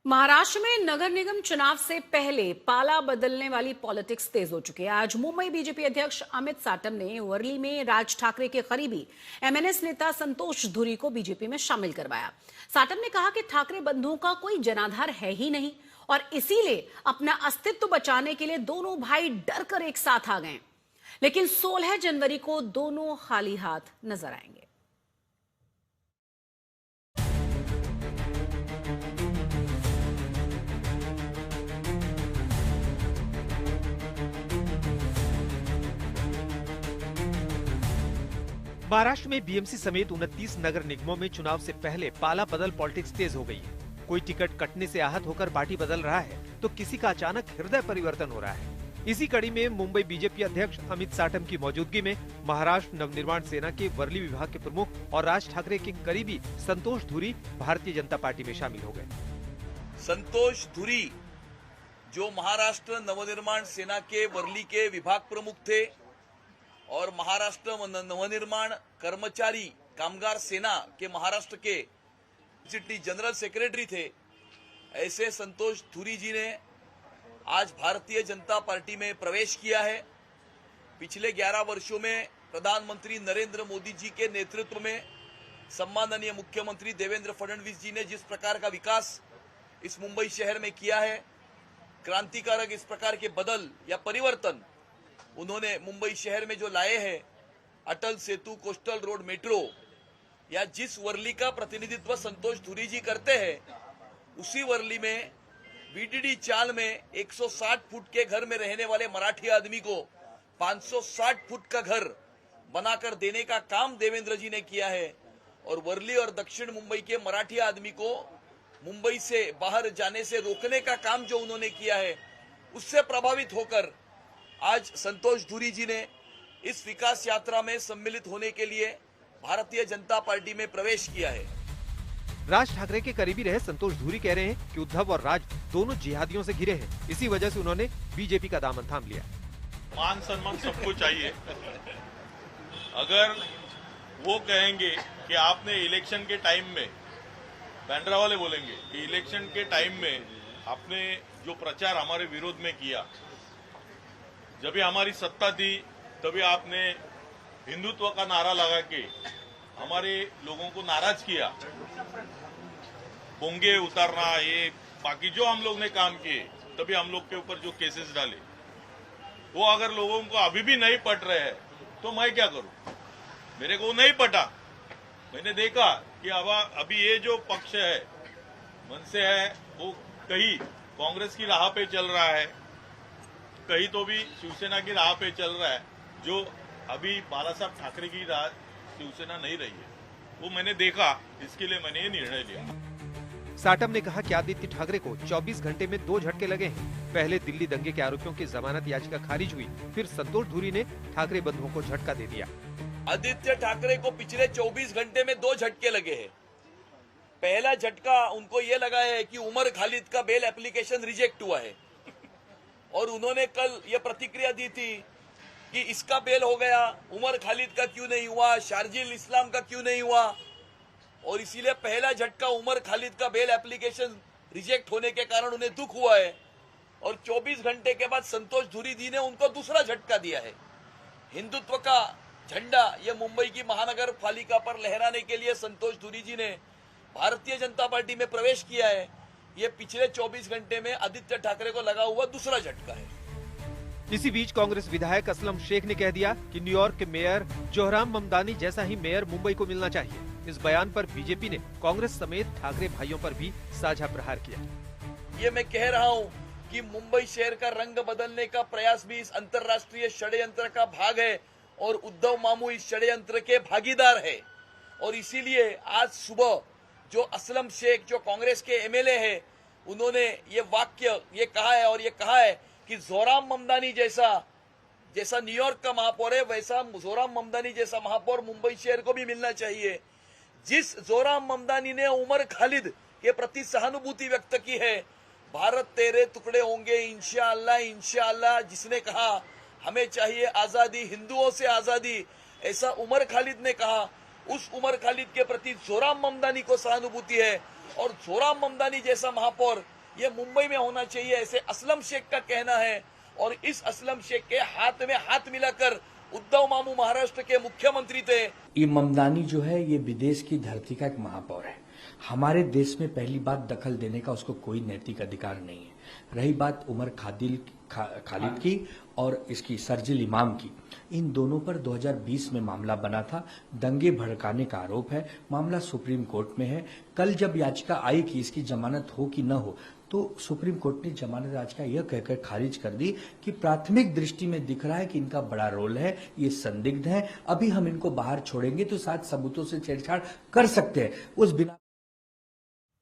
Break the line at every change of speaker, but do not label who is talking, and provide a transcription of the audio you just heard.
महाराष्ट्र में नगर निगम चुनाव से पहले पाला बदलने वाली पॉलिटिक्स तेज हो चुकी है। आज मुंबई बीजेपी अध्यक्ष अमित साटम ने वर्ली में राज ठाकरे के करीबी एमएनएस नेता संतोष धुरी को बीजेपी में शामिल करवाया। साटम ने कहा कि ठाकरे बंधुओं का कोई जनाधार है ही नहीं और इसीलिए अपना अस्तित्व बचाने के लिए दोनों भाई डर कर एक साथ आ गए। लेकिन 16 जनवरी को दोनों खाली हाथ नजर आएंगे।
महाराष्ट्र में बीएमसी समेत 29 नगर निगमों में चुनाव से पहले पाला बदल पॉलिटिक्स तेज हो गई है। कोई टिकट कटने से आहत होकर पार्टी बदल रहा है तो किसी का अचानक हृदय परिवर्तन हो रहा है। इसी कड़ी में मुंबई बीजेपी अध्यक्ष अमित साटम की मौजूदगी में महाराष्ट्र नवनिर्माण सेना के वर्ली विभाग के प्रमुख और राज ठाकरे के करीबी संतोष धुरी भारतीय जनता पार्टी में शामिल हो गए।
संतोष धुरी जो महाराष्ट्र नवनिर्माण सेना के वर्ली के विभाग प्रमुख थे और महाराष्ट्र नवनिर्माण कर्मचारी कामगार सेना के महाराष्ट्र के सिटी जनरल सेक्रेटरी थे, ऐसे संतोष धुरी जी ने आज भारतीय जनता पार्टी में प्रवेश किया है। पिछले 11 वर्षों में प्रधानमंत्री नरेंद्र मोदी जी के नेतृत्व में सम्माननीय मुख्यमंत्री देवेंद्र फडणवीस जी ने जिस प्रकार का विकास इस मुंबई शहर में किया है, क्रांतिकारक इस प्रकार के बदल या परिवर्तन उन्होंने मुंबई शहर में जो लाए हैं, Atal Setu, coastal road, metro, या जिस वर्ली का प्रतिनिधित्व संतोष धुरी जी करते हैं, उसी वर्ली में बीडीडी चाल में 160 फुट के घर में रहने वाले मराठी आदमी को 560 फुट का घर बनाकर देने का काम देवेंद्र जी ने किया है। और वर्ली और दक्षिण मुंबई के मराठी आदमी को मुंबई से बाहर जाने से रोकने का काम जो उन्होंने किया है, उससे प्रभावित होकर आज संतोष धुरी जी ने इस विकास यात्रा में सम्मिलित होने के लिए भारतीय जनता पार्टी में प्रवेश किया है।
राज ठाकरे के करीबी रहे संतोष धुरी कह रहे हैं कि उद्धव और राज दोनों जिहादियों से घिरे हैं, इसी वजह से उन्होंने बीजेपी का दामन थाम लिया।
मान सम्मान सबको चाहिए। अगर वो कहेंगे कि आपने इलेक्शन के टाइम में, बैंड्रा वाले बोलेंगे कि इलेक्शन के टाइम में आपने जो प्रचार हमारे विरोध में किया, जब भी हमारी सत्ता थी तभी आपने हिंदुत्व का नारा लगा के हमारे लोगों को नाराज किया, पोंगे उतारना, ये बाकी जो हम लोग ने काम किए, तभी हम लोग के ऊपर जो केसेस डाले, वो अगर लोगों को अभी भी नहीं पट रहे हैं तो मैं क्या करूं? मेरे को नहीं पटा। मैंने देखा कि अभी ये जो पक्ष है, मनसे है, वो कहीं कांग्रेस की राह पे चल रहा है, कहीं तो भी शिवसेना की राह पे चल रहा है, जो अभी बाला साहब ठाकरे की राह शिवसेना नहीं रही है। वो मैंने देखा, इसके लिए मैंने ये निर्णय लिया।
साटम ने कहा कि आदित्य ठाकरे को 24 घंटे में 2 झटके लगे हैं। पहले दिल्ली दंगे के आरोपियों की जमानत याचिका खारिज हुई, फिर संतोष धुरी ने ठाकरे बंधुओं को झटका दे दिया।
आदित्य ठाकरे को पिछले 24 घंटे में 2 झटके लगे हैं। पहला झटका उनको ये लगा है कि उमर खालिद का बेल एप्लीकेशन रिजेक्ट हुआ है और उन्होंने कल ये प्रतिक्रिया दी थी कि इसका बेल हो गया, उमर खालिद का क्यों नहीं हुआ, शारजिल इस्लाम का क्यों नहीं हुआ, और इसीलिए पहला झटका उमर खालिद का बेल एप्लीकेशन रिजेक्ट होने के कारण उन्हें दुख हुआ है। और 24 घंटे के बाद संतोष धुरी जी ने उनको दूसरा झटका दिया है। हिंदुत्व का झंडा ये मुंबई की महानगर पालिका पर लहराने के लिए संतोष धुरी जी ने भारतीय जनता पार्टी में प्रवेश किया है। ये पिछले 24 घंटे में आदित्य ठाकरे को लगा हुआ दूसरा झटका है।
इसी बीच कांग्रेस विधायक असलम शेख ने कह दिया कि न्यूयॉर्क के मेयर जोहराम ममदानी जैसा ही मेयर मुंबई को मिलना चाहिए। इस बयान पर बीजेपी ने कांग्रेस समेत ठाकरे भाइयों पर भी साझा प्रहार किया।
ये मैं कह रहा हूँ कि मुंबई शहर का रंग बदलने का प्रयास भी इस अंतर्राष्ट्रीय षड्यंत्र का भाग है और उद्धव मामू इस षड्यंत्र के भागीदार है। और इसीलिए आज सुबह जो असलम शेख, जो कांग्रेस के एमएलए है, उन्होंने ये वाक्य ये कहा है और ये कहा है कि जोहराम ममदानी जैसा न्यूयॉर्क का महापौर है, वैसा जोहराम ममदानी जैसा महापौर मुंबई शहर को भी मिलना चाहिए। जिस जोहराम ममदानी ने उमर खालिद के प्रति सहानुभूति व्यक्त की है, भारत तेरे टुकड़े होंगे इंशाअल्लाह इंशाअल्लाह, जिसने कहा हमें चाहिए आजादी, हिंदुओं से आजादी, ऐसा उमर खालिद ने कहा। उस उमर खालिद के प्रति जोराम ममदानी को सहानुभूति है और जोराम ममदानी जैसा महापौर ये मुंबई में होना चाहिए, ऐसे असलम शेख का कहना है। और इस असलम शेख के हाथ में हाथ मिलाकर उद्धव मामू महाराष्ट्र के मुख्यमंत्री थे।
ये ममदानी जो है ये विदेश की धरती का एक महापौर है। हमारे देश में पहली बात दखल देने का उसको कोई नैतिक अधिकार नहीं है। रही बात उमर खालिद की और इसकी शर्जिल इमाम की, इन दोनों पर 2020 में मामला बना था, दंगे भड़काने का आरोप है, मामला सुप्रीम कोर्ट में है। कल जब याचिका आई कि इसकी जमानत हो कि न हो, तो सुप्रीम कोर्ट ने जमानत याचिका यह कहकर खारिज कर दी कि प्राथमिक दृष्टि में दिख रहा है कि इनका बड़ा रोल है, ये संदिग्ध हैं, अभी हम इनको बाहर छोड़ेंगे तो साथ सबूतों से छेड़छाड़ कर सकते हैं। उस बिना